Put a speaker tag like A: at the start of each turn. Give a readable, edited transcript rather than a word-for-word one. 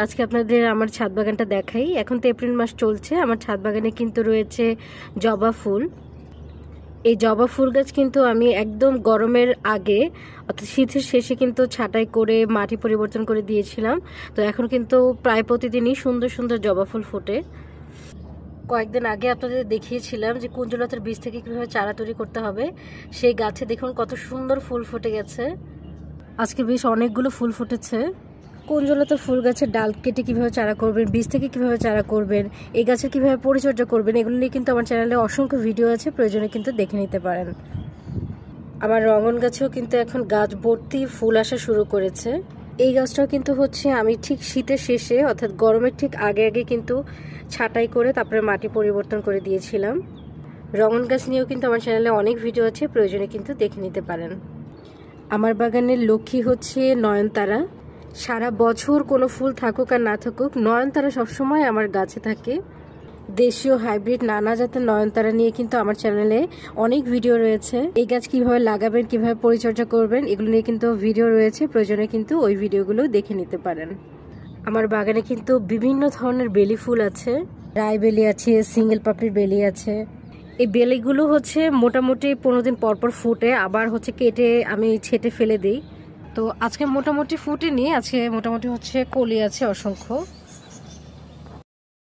A: আজকে আপনাদের আমার ছাদ বাগানটা দেখাই। এখন তো এপ্রিল মাস চলছে, আমার ছাদ বাগানে কিন্তু রয়েছে জবা ফুল। এই জবা ফুল গাছ কিন্তু আমি একদম গরমের আগে অর্থাৎ শীতের শেষে কিন্তু ছাঁটাই করে মাটি পরিবর্তন করে দিয়েছিলাম। তো এখন কিন্তু প্রায় প্রতিদিনই সুন্দর সুন্দর জবা ফুল ফোটে। কয়েকদিন আগে আপনাদের দেখিয়েছিলাম যে কুঞ্জলতার বীজ থেকে কীভাবে চারা তৈরি করতে হবে। সেই গাছে দেখুন কত সুন্দর ফুল ফুটে গেছে। আজকে বেশ অনেকগুলো ফুল ফুটেছে। কুঞ্জলতা ফুল গাছের ডাল কেটে কীভাবে চারা করবেন, বীজ থেকে কীভাবে চারা করবেন, এই গাছের কীভাবে পরিচর্যা করবেন, এগুলো নিয়ে কিন্তু আমার চ্যানেলে অসংখ্য ভিডিও আছে, প্রয়োজনে কিন্তু দেখে নিতে পারেন। আমার রঙন গাছেও কিন্তু এখন গাছ ভর্তি ফুল আসা শুরু করেছে। এই গাছটাও কিন্তু হচ্ছে আমি ঠিক শীতের শেষে অর্থাৎ গরমের ঠিক আগে আগে কিন্তু ছাঁটাই করে তারপরে মাটি পরিবর্তন করে দিয়েছিলাম। রঙন গাছ নিয়েও কিন্তু আমার চ্যানেলে অনেক ভিডিও আছে, প্রয়োজনে কিন্তু দেখে নিতে পারেন। আমার বাগানের লক্ষ্মী হচ্ছে নয়নতারা। সারা বছর কোনো ফুল থাকুক আর না থাকুক, নয়নতারা সবসময় আমার গাছে থাকে। দেশীয় হাইব্রিড নানা জাতের নয়নতারা নিয়ে কিন্তু আমার চ্যানেলে অনেক ভিডিও রয়েছে। এই গাছ কিভাবে লাগাবেন, কিভাবে পরিচর্যা করবেন, এগুলো নিয়ে কিন্তু ভিডিও রয়েছে, প্রয়োজনে কিন্তু ওই ভিডিওগুলো দেখে নিতে পারেন। আমার বাগানে কিন্তু বিভিন্ন ধরনের বেলি ফুল আছে, রায় বেলি আছে, সিঙ্গেল পাপড়ির বেলি আছে। এই বেলিগুলো হচ্ছে মোটামুটি 15 দিন পর পর ফুটে, আবার হচ্ছে কেটে আমি ছেটে ফেলে দিই। তো আজকে মোটামুটি ফুটেনি, আজকে মোটামুটি হচ্ছে কলি আছে অসংখ্য।